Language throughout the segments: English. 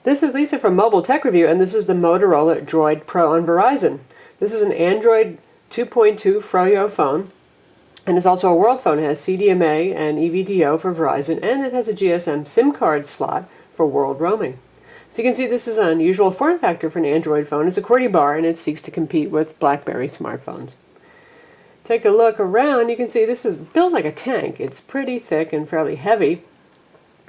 This is Lisa from Mobile Tech Review, and this is the Motorola Droid Pro on Verizon. This is an Android 2.2 Froyo phone, and it's also a world phone. It has CDMA and EVDO for Verizon, and it has a GSM SIM card slot for world roaming. So you can see this is an unusual form factor for an Android phone. It's a QWERTY bar, and it seeks to compete with BlackBerry smartphones. Take a look around. You can see this is built like a tank. It's pretty thick and fairly heavy.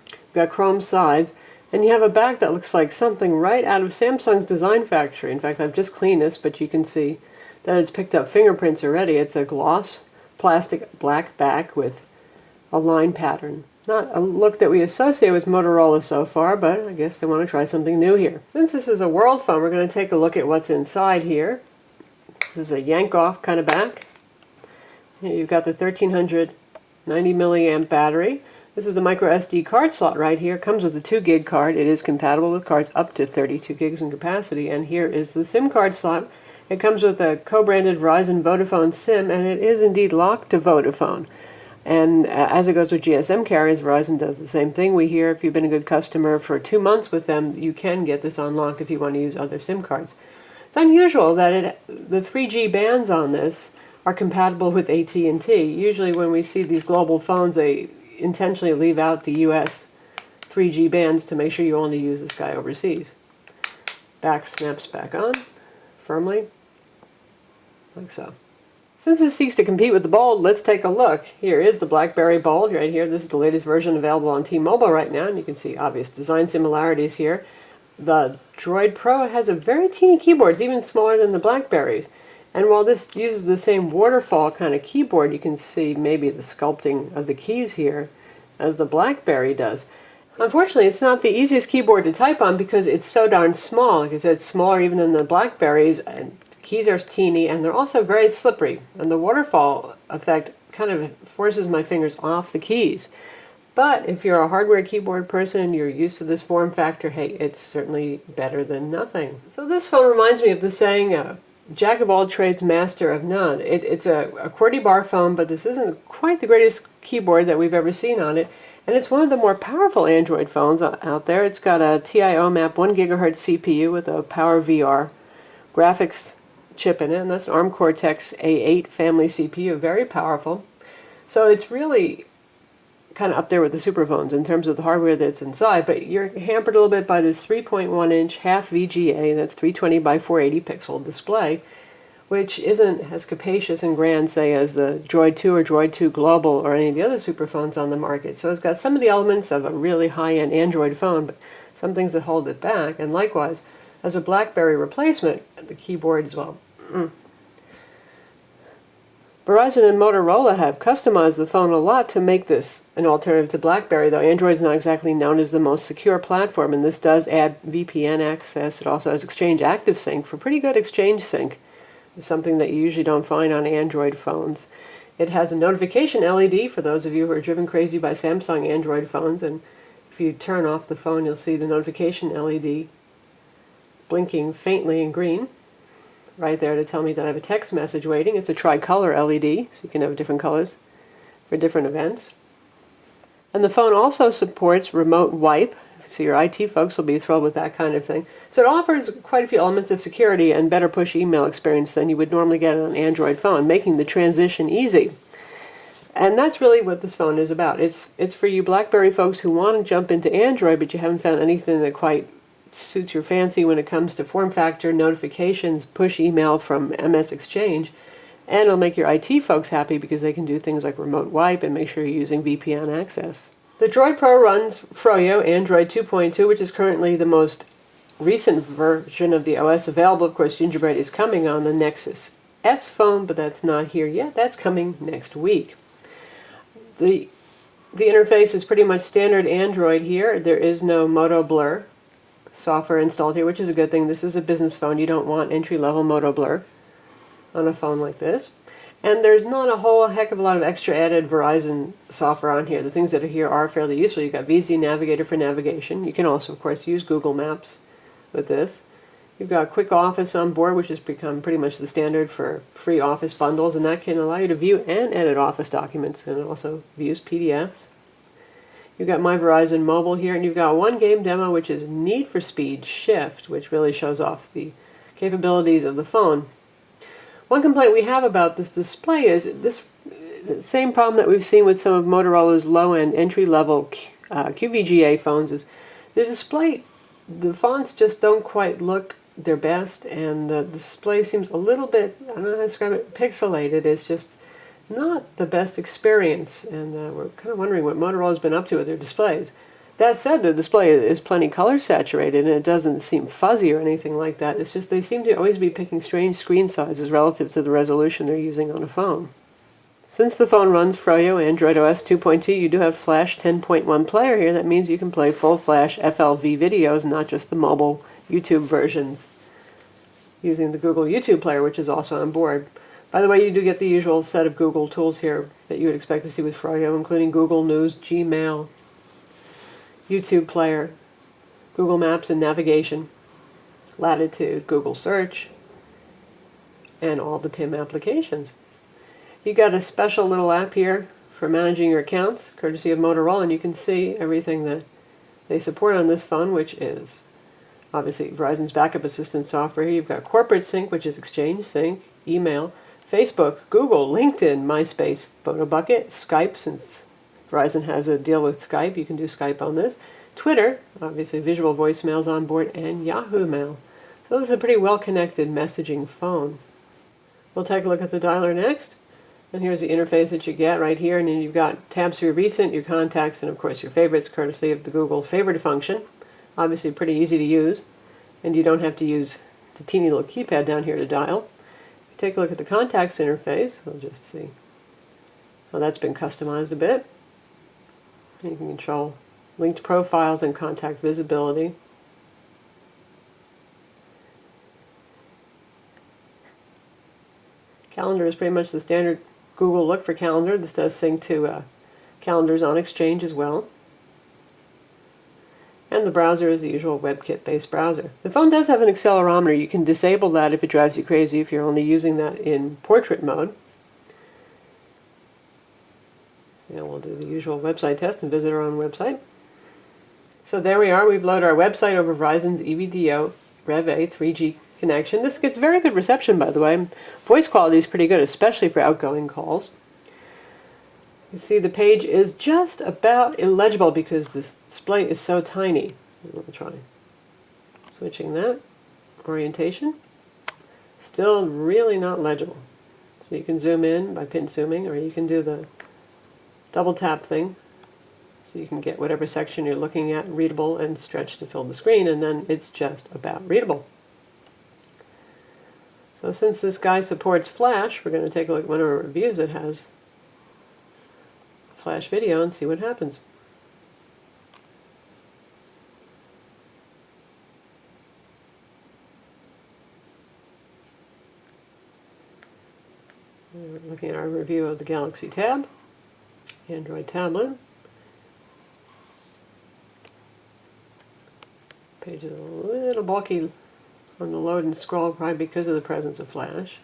You've got chrome sides. And you have a back that looks like something right out of Samsung's design factory. In fact, I've just cleaned this, but you can see that it's picked up fingerprints already. It's a gloss plastic black back with a line pattern. Not a look that we associate with Motorola so far, but I guess they want to try something new here. Since this is a world phone, we're going to take a look at what's inside here. This is a yank-off kind of back. Here you've got the 1390 milliamp battery. This is the micro SD card slot right here. It comes with a 2 gig card. It is compatible with cards up to 32 gigs in capacity. And here is the SIM card slot. It comes with a co-branded Verizon Vodafone SIM, and it is indeed locked to Vodafone. And as it goes with GSM carriers, Verizon does the same thing. We hear if you've been a good customer for 2 months with them, you can get this unlocked if you want to use other SIM cards. It's unusual that the 3G bands on this are compatible with AT&T. Usually when we see these global phones, they intentionally leave out the US 3G bands to make sure you only use this guy overseas. Back snaps back on firmly, like so. Since this seeks to compete with the Bold, let's take a look. Here is the BlackBerry Bold right here. This is the latest version available on T-Mobile right now, and you can see obvious design similarities here. The Droid Pro has a very teeny keyboard. It's even smaller than the BlackBerries. And while this uses the same waterfall kind of keyboard, you can see maybe the sculpting of the keys here as the BlackBerry does. Unfortunately, it's not the easiest keyboard to type on because it's so darn small. Like I said, it's smaller even than the BlackBerries, and the keys are teeny, and they're also very slippery. And the waterfall effect kind of forces my fingers off the keys. But if you're a hardware keyboard person and you're used to this form factor, hey, it's certainly better than nothing. So this phone reminds me of the saying, Jack of all trades, master of none. It's a QWERTY bar phone, but this isn't quite the greatest keyboard that we've ever seen on it. And it's one of the more powerful Android phones out there. It's got a TI-OMAP 1 GHz CPU with a PowerVR graphics chip in it, and that's an ARM Cortex A8 family CPU, very powerful. So it's really kind of up there with the super phones in terms of the hardware that's inside, but you're hampered a little bit by this 3.1-inch half VGA, that's 320 by 480 pixel display, which isn't as capacious and grand, say, as the Droid 2 or Droid 2 Global or any of the other super phones on the market. So it's got some of the elements of a really high-end Android phone, but some things that hold it back. And likewise, as a BlackBerry replacement, the keyboard as well. Verizon and Motorola have customized the phone a lot to make this an alternative to BlackBerry, though Android is not exactly known as the most secure platform, and this does add VPN access. It also has Exchange Active Sync for pretty good Exchange Sync. It's something that you usually don't find on Android phones. It has a notification LED for those of you who are driven crazy by Samsung Android phones, and if you turn off the phone, you'll see the notification LED blinking faintly in green right there to tell me that I have a text message waiting. It's a tricolor LED, so you can have different colors for different events. And the phone also supports remote wipe, so your IT folks will be thrilled with that kind of thing. So it offers quite a few elements of security and better push email experience than you would normally get on an Android phone, making the transition easy. And that's really what this phone is about. It's for you BlackBerry folks who want to jump into Android, but you haven't found anything that quite suits your fancy when it comes to form factor, notifications, push email from MS Exchange, and it'll make your IT folks happy because they can do things like remote wipe and make sure you're using VPN access. The Droid Pro runs Froyo Android 2.2, which is currently the most recent version of the OS available. Of course, Gingerbread is coming on the Nexus S phone, but that's not here yet. That's coming next week. The interface is pretty much standard Android here. There is no Moto Blur software installed here, which is a good thing. This is a business phone. You don't want entry-level Moto Blur on a phone like this. And there's not a whole heck of a lot of extra added Verizon software on here. The things that are here are fairly useful. You've got VZ Navigator for navigation. You can also, of course, use Google Maps with this. You've got Quick Office on board, which has become pretty much the standard for free Office bundles, and that can allow you to view and edit Office documents, and it also views PDFs. You've got My Verizon Mobile here, and you've got one game demo, which is Need for Speed Shift, which really shows off the capabilities of the phone. One complaint we have about this display is this same problem that we've seen with some of Motorola's low-end entry-level QVGA phones is the display, the fonts just don't quite look their best, and the display seems a little bit, I don't know how to describe it, pixelated. It's just not the best experience, and we're kind of wondering what Motorola's been up to with their displays. That said, the display is plenty color saturated, and it doesn't seem fuzzy or anything like that. It's just they seem to always be picking strange screen sizes relative to the resolution they're using on a phone. Since the phone runs Froyo Android OS 2.2, you do have Flash 10.1 player here. That means you can play full Flash FLV videos, not just the mobile YouTube versions, using the Google YouTube player, which is also on board. By the way, you do get the usual set of Google tools here that you would expect to see with Froyo, including Google News, Gmail, YouTube player, Google Maps and navigation, Latitude, Google Search, and all the PIM applications. You got a special little app here for managing your accounts, courtesy of Motorola, and you can see everything that they support on this phone, which is obviously Verizon's backup assistant software. You've got Corporate Sync, which is Exchange Sync, email, Facebook, Google, LinkedIn, MySpace, PhotoBucket, Skype, since Verizon has a deal with Skype, you can do Skype on this, Twitter, obviously visual voicemails on board, and Yahoo Mail. So this is a pretty well-connected messaging phone. We'll take a look at the dialer next. And here's the interface that you get right here, and then you've got tabs for your recent, your contacts, and of course your favorites, courtesy of the Google Favorite function. Obviously pretty easy to use, and you don't have to use the teeny little keypad down here to dial. Take a look at the contacts interface. We'll just see how that's been customized a bit. You can control linked profiles and contact visibility. Calendar is pretty much the standard Google look for calendar. This does sync to calendars on Exchange as well. And the browser is the usual WebKit-based browser. The phone does have an accelerometer. You can disable that if it drives you crazy, if you're only using that in portrait mode. And we'll do the usual website test and visit our own website. So there we are. We've loaded our website over Verizon's EVDO Rev A 3G connection. This gets very good reception, by the way. Voice quality is pretty good, especially for outgoing calls. You see the page is just about illegible because this display is so tiny. We'll try switching that orientation. Still really not legible. So you can zoom in by pin zooming, or you can do the double tap thing so you can get whatever section you're looking at readable and stretch to fill the screen, and then it's just about readable. So since this guy supports Flash, we're going to take a look at one of our reviews that has Flash video and see what happens. We're looking at our review of the Galaxy Tab, Android tablet. Page is a little bulky on the load and scroll, probably because of the presence of Flash.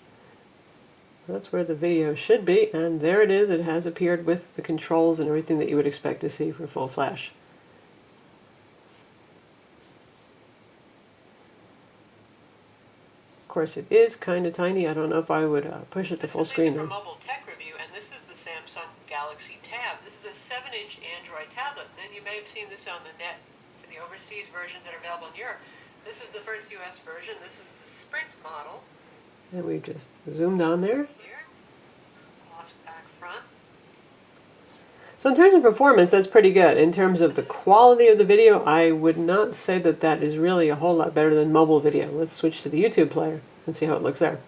That's where the video should be, and there it is. It has appeared with the controls and everything that you would expect to see for full Flash. Of course, it is kind of tiny. I don't know if I would push it to full screen. This is Lisa from Mobile Tech Review, and this is the Samsung Galaxy Tab. This is a 7-inch Android tablet, and you may have seen this on the net for the overseas versions that are available in Europe. This is the first US version. This is the Sprint model. And we've just zoomed on there. Here, gloss back front. So in terms of performance, that's pretty good. In terms of the quality of the video, I would not say that that is really a whole lot better than mobile video. Let's switch to the YouTube player and see how it looks there.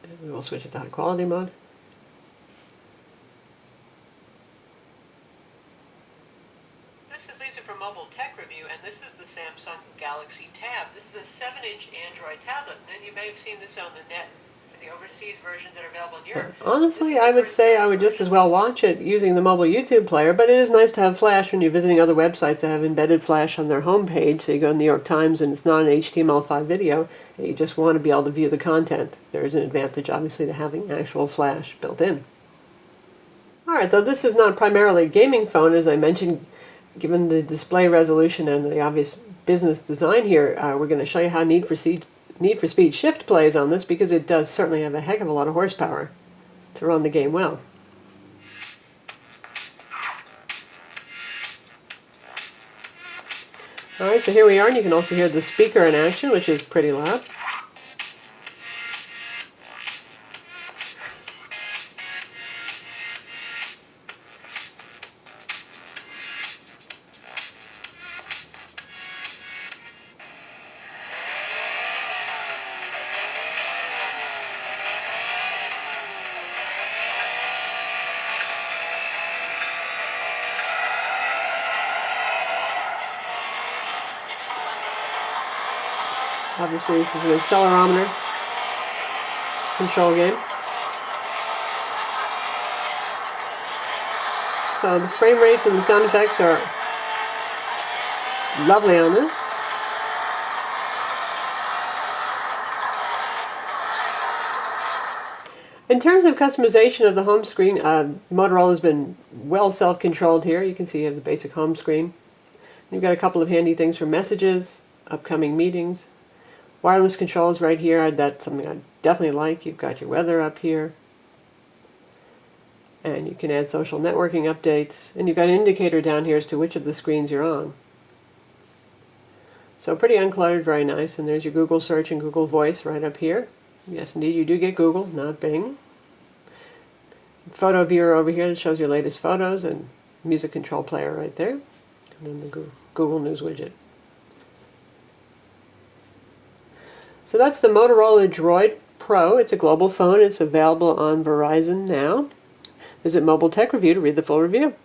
And we will switch it to high quality mode. This is Lisa from Mobile Tech Review, and this is the Samsung Galaxy Tab. This is a 7-inch Android tablet, and you may have seen this on the net for the overseas versions that are available in Europe. Honestly, I would say I would just as well watch it using the mobile YouTube player, but it is nice to have Flash when you're visiting other websites that have embedded Flash on their homepage. So you go to New York Times and it's not an HTML5 video, and you just want to be able to view the content. There is an advantage, obviously, to having actual Flash built in. Alright, though this is not primarily a gaming phone, as I mentioned, given the display resolution and the obvious business design here, we're going to show you how Need for Speed Shift plays on this, because it does certainly have a heck of a lot of horsepower to run the game well. Alright, so here we are, and you can also hear the speaker in action, which is pretty loud. Obviously, this is an accelerometer control game. So the frame rates and the sound effects are lovely on this. In terms of customization of the home screen, Motorola's been well self-controlled here. You can see you have the basic home screen. You've got a couple of handy things for messages, upcoming meetings. Wireless controls right here, that's something I definitely like. You've got your weather up here. And you can add social networking updates. And you've got an indicator down here as to which of the screens you're on. So pretty uncluttered, very nice. And there's your Google search and Google Voice right up here. Yes, indeed, you do get Google, not Bing. Photo viewer over here that shows your latest photos, and music control player right there. And then the Google News widget. So that's the Motorola Droid Pro. It's a global phone. It's available on Verizon now. Visit Mobile Tech Review to read the full review.